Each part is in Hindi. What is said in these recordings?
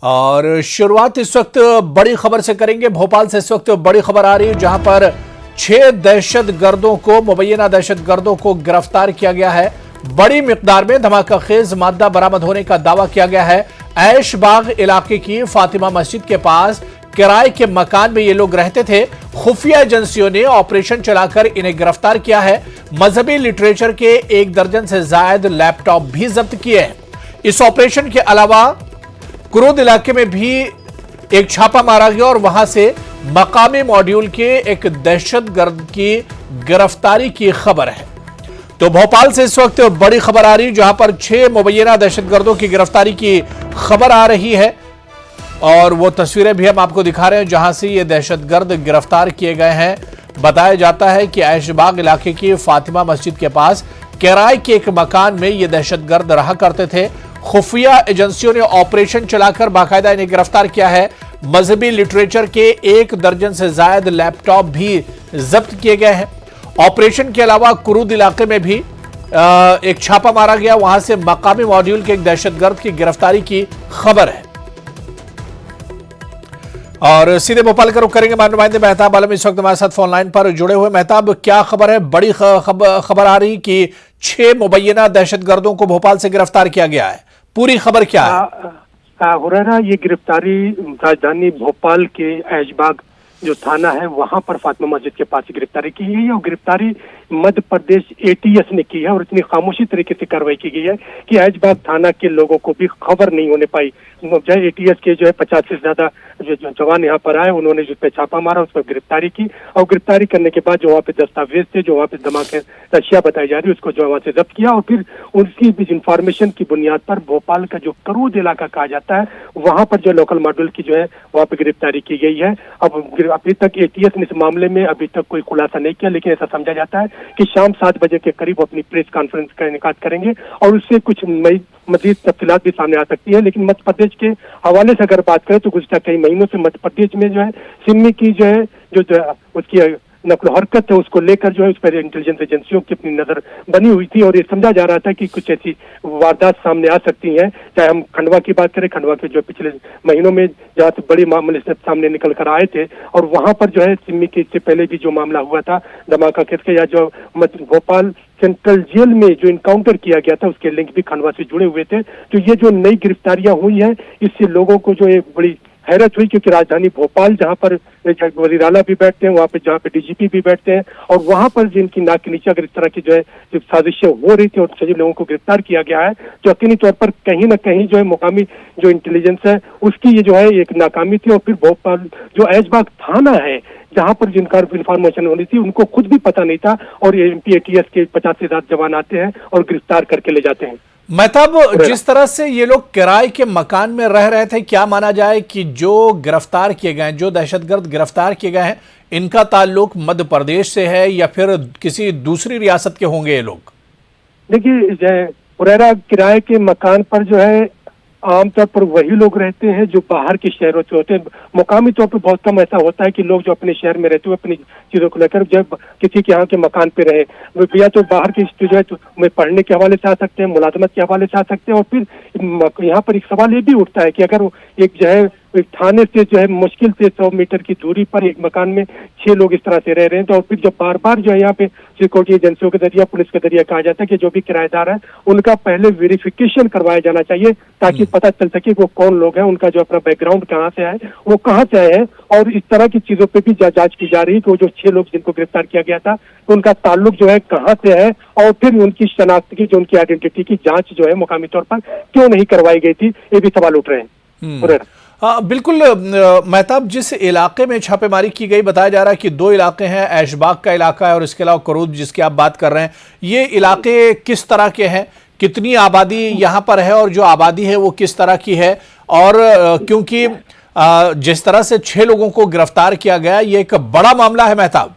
और शुरुआत इस वक्त बड़ी खबर से करेंगे। भोपाल से इस वक्त बड़ी खबर आ रही है, जहां पर 6 दहशतगर्दों को मुबैना दहशतगर्दों को गिरफ्तार किया गया है। बड़ी मिकदार में धमाकाखेज मादा बरामद होने का दावा किया गया है। ऐशबाग इलाके की फातिमा मस्जिद के पास किराए के मकान में ये लोग रहते थे। खुफिया एजेंसियों ने ऑपरेशन चलाकर इन्हें गिरफ्तार किया है। मजहबी लिटरेचर के 1 दर्जन से ज्यादा लैपटॉप भी जब्त किए हैं। इस ऑपरेशन के अलावा कुरूद इलाके में भी एक छापा मारा गया और वहां से मकामी मॉड्यूल के एक दहशतगर्द की गिरफ्तारी की खबर है। तो भोपाल से इस वक्त बड़ी खबर आ रही है, जहां पर 6 मुबैना दहशतगर्दों की गिरफ्तारी की खबर आ रही है और वो तस्वीरें भी हम आपको दिखा रहे हैं जहां से ये दहशतगर्द गिरफ्तार किए गए हैं। बताया जाता है कि ऐशबाग इलाके की फातिमा मस्जिद के पास किराए के एक मकान में ये दहशतगर्द रहा करते थे। खुफिया एजेंसियों ने ऑपरेशन चलाकर बाकायदा इन्हें गिरफ्तार किया है। मजहबी लिटरेचर के 1 दर्जन से ज्यादा लैपटॉप भी जब्त किए गए हैं। ऑपरेशन के अलावा कुरूद इलाके में भी एक छापा मारा गया, वहां से मकामी मॉड्यूल के एक दहशतगर्द की गिरफ्तारी की खबर है। और सीधे भोपाल का रुख करेंगे। नुमाइंदे मेहताब आलम इस वक्त हमारे साथ फोन लाइन पर जुड़े हुए। मेहताब, क्या खबर है? बड़ी खबर आ रही कि 6 मुबैना दहशतगर्दों को भोपाल से गिरफ्तार किया गया है। पूरी खबर क्या है? हुरैरा, ये गिरफ्तारी राजधानी भोपाल के ऐशबाग जो थाना है वहां पर फातिमा मस्जिद के पास गिरफ्तारी की गई है और गिरफ्तारी मध्य प्रदेश एटीएस ने की है और इतनी खामोशी तरीके से कार्रवाई की गई है कि ऐशबाग थाना के लोगों को भी खबर नहीं होने पाई। जो एटीएस के जो है 50 से ज्यादा जो जवान यहाँ पर आए, उन्होंने जिस पे छापा मारा उस पर गिरफ्तारी की और गिरफ्तारी करने के बाद जो वहाँ पे दस्तावेज थे, जो वहाँ पे धमाके अशिया बताई जा रही है, उसको जो वहाँ से जब्त किया और फिर उनकी इंफॉर्मेशन की बुनियाद पर भोपाल का जो करूद इलाका कहा जाता है वहाँ पर जो लोकल मॉड्यूल की जो है वहाँ पे गिरफ्तारी की गई है। अब अभी तक एटीएस ने इस मामले में अभी तक कोई खुलासा नहीं किया, लेकिन ऐसा समझा जाता है कि शाम 7 बजे के करीब अपनी प्रेस कॉन्फ्रेंस का इनेकाद करेंगे और उससे कुछ मजीद तफसीलात भी सामने आ सकती है। लेकिन मध्य प्रदेश के हवाले से अगर बात करें तो गुज़श्ता कई महीनों से मध्य प्रदेश में जो है सिमी की जो है जो उसकी नकल हरकत है उसको लेकर जो है उस पर इंटेलिजेंस एजेंसियों की अपनी नजर बनी हुई थी और ये समझा जा रहा था कि कुछ ऐसी वारदात सामने आ सकती हैं। चाहे हम खंडवा की बात करें, खंडवा के जो पिछले महीनों में जहाँ से बड़े मामले से सामने निकल कर आए थे और वहां पर जो है सिमी के इससे पहले भी जो मामला हुआ था धमाका के या जो भोपाल सेंट्रल जेल में जो इनकाउंटर किया गया था उसके लिंक भी खंडवा से जुड़े हुए थे। तो ये जो नई गिरफ्तारियां हुई हैं इससे लोगों को जो एक बड़ी हैरत हुई, क्योंकि राजधानी भोपाल जहां पर वजीराला भी बैठते हैं, वहां पे जहां पे डीजीपी भी बैठते हैं और वहां पर जिनकी नाक के नीचे अगर इस तरह की जो है साजिशें हो रही थी और सभी लोगों को गिरफ्तार किया गया है, तो यकीनी तौर पर कहीं ना कहीं जो है मुकामी जो इंटेलिजेंस है उसकी ये जो है एक नाकामी थी। और फिर भोपाल जो ऐशबाग थाना है जहां पर जिनका इन्फॉर्मेशन होनी थी उनको खुद भी पता नहीं था और एटीएस के 50 से ज्यादा जवान आते हैं और गिरफ्तार करके ले जाते हैं। मेहताब, जिस तरह से ये लोग किराए के मकान में रह रहे थे, क्या माना जाए कि जो गिरफ्तार किए गए हैं, जो दहशतगर्द गिरफ्तार किए गए हैं, इनका ताल्लुक मध्य प्रदेश से है या फिर किसी दूसरी रियासत के होंगे ये लोग? देखिए हुरैरा, किराए के मकान पर जो है आमतौर पर वही लोग रहते हैं जो बाहर के शहरों से होते हैं। मुकामी तौर पर बहुत कम ऐसा होता है कि लोग जो अपने शहर में रहते हुए अपनी चीजों को लेकर जब किसी के यहाँ के मकान पे रहे, या तो बाहर की जो है तो पढ़ने के हवाले से आ सकते हैं, मुलाजमत के हवाले से आ सकते हैं। और फिर यहाँ पर एक सवाल ये भी उठता है कि अगर एक जो है थाने से जो है मुश्किल से 100 मीटर की दूरी पर एक मकान में 6 लोग इस तरह से रह रहे हैं, तो और फिर जब बार बार जो है यहाँ पे सिक्योरिटी एजेंसियों के जरिए, पुलिस के जरिए कहा जाता है कि जो भी किराएदार है उनका पहले वेरिफिकेशन करवाया जाना चाहिए ताकि पता चल सके वो कौन लोग हैं, उनका जो अपना बैकग्राउंड कहाँ से आए, वो कहाँ से आए हैं। और इस तरह की चीजों पे भी जांच की जा रही है कि वो जो 6 लोग जिनको गिरफ्तार किया गया था तो उनका ताल्लुक जो है कहाँ से है और फिर उनकी शनाख्त की, जो उनकी आइडेंटिटी की जांच जो है मुकामी तौर पर क्यों नहीं करवाई गई थी, ये भी सवाल उठ रहे हैं। बिल्कुल मेहताब, जिस इलाके में छापेमारी की गई बताया जा रहा है कि 2 इलाके हैं, ऐशबाग का इलाका है और इसके अलावा करूद जिसकी आप बात कर रहे हैं। ये इलाके किस तरह के हैं, कितनी आबादी यहाँ पर है और जो आबादी है वो किस तरह की है? और क्योंकि जिस तरह से 6 लोगों को गिरफ्तार किया गया, ये एक बड़ा मामला है मेहताब।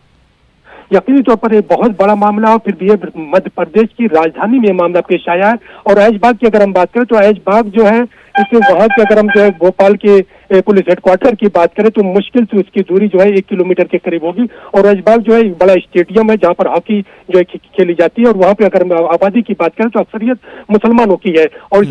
यकीनी तौर पर एक बहुत बड़ा मामला और फिर भी मध्य प्रदेश की राजधानी में मामला पेश आया है। और ऐशबाग की अगर हम बात करें तो ऐशबाग जो है इससे वहां से अगर हम जो है भोपाल के पुलिस हेडक्वार्टर की बात करें तो मुश्किल से उसकी दूरी जो है 1 किलोमीटर के करीब होगी। और ऐशबाग जो है एक बड़ा स्टेडियम है जहाँ पर हॉकी जो है खेली जाती है और वहाँ पे अगर आबादी की बात करें तो अक्सरियत मुसलमानों की है। और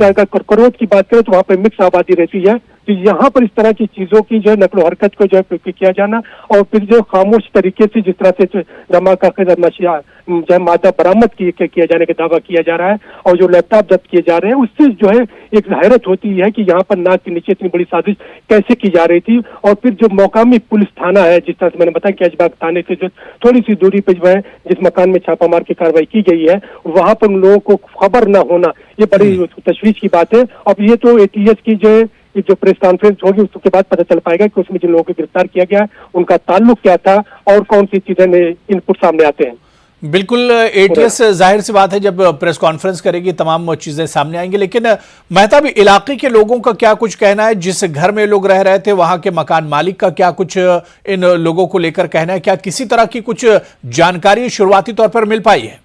करोद की बात करें तो वहाँ पे मिक्स आबादी रहती है तो यहाँ पर इस तरह की चीजों की जो है नकलो हरकत को जो है किया जाना और फिर जो खामोश तरीके से जिस तरह से धमाका नशिया जो है मादा बरामद किया जाने का दावा किया जा रहा है और जो लैपटॉप जब्त किए जा रहे हैं, उससे जो है एक हैरत होती है कि यहाँ पर नाक के नीचे इतनी बड़ी साजिश कैसे की जा रही थी। और फिर जो मकामी पुलिस थाना है, जिस तरह से मैंने बताया कि ऐशबाग थाने से जो थोड़ी सी दूरी पर जो है जिस मकान में छापामार की कार्रवाई की गई है, वहां पर लोगों को खबर न होना, ये बड़ी तशवीश की बात है। अब ये तो एटीएस की जो प्रेस कॉन्फ्रेंस होगी उसके बाद पता चल पाएगा कि उसमें जिन लोगों को गिरफ्तार किया गया है उनका ताल्लुक क्या था और कौन सी चीजें इनपुट सामने आते हैं। बिल्कुल, एटीएस जाहिर सी बात है जब प्रेस कॉन्फ्रेंस करेगी तमाम चीजें सामने आएंगी, लेकिन मेहताब इलाके के लोगों का क्या कुछ कहना है? जिस घर में लोग रह रहे थे वहां के मकान मालिक का क्या कुछ इन लोगों को लेकर कहना है? क्या किसी तरह की कुछ जानकारी शुरुआती तौर पर मिल पाई है?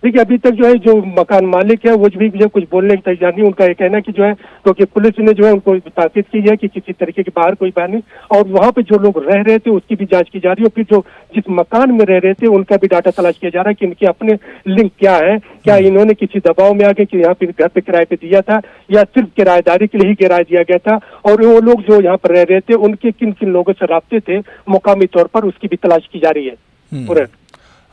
देखिए, अभी तक जो है जो मकान मालिक है वो भी जो कुछ बोलने की तैयार नहीं। उनका ये कहना है कि जो है क्योंकि पुलिस ने जो है उनको ताकीद की है कि किसी तरीके के बाहर कोई बयान नहीं, और वहां पे जो लोग रह रहे थे उसकी भी जांच की जा रही है। और फिर जो जिस मकान में रह रहे थे उनका भी डाटा तलाश किया जा रहा है कि इनके अपने लिंक क्या है, क्या इन्होंने किसी दबाव में आके कि यहाँ पे घर पे किराए पे दिया था या सिर्फ किराएदारी के लिए ही किराया दिया गया था, और वो लोग जो यहाँ पर रह रहे थे उनके किन किन लोगों से राब्ते थे मुकामी तौर पर, उसकी भी तलाश की जा रही है। पूरे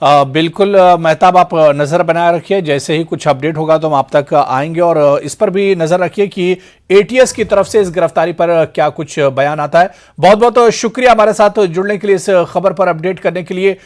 बिल्कुल मेहताब, आप नज़र बनाए रखिए, जैसे ही कुछ अपडेट होगा तो हम आप तक आएंगे, और इस पर भी नज़र रखिए कि एटीएस की तरफ से इस गिरफ्तारी पर क्या कुछ बयान आता है। बहुत बहुत शुक्रिया हमारे साथ जुड़ने के लिए, इस खबर पर अपडेट करने के लिए।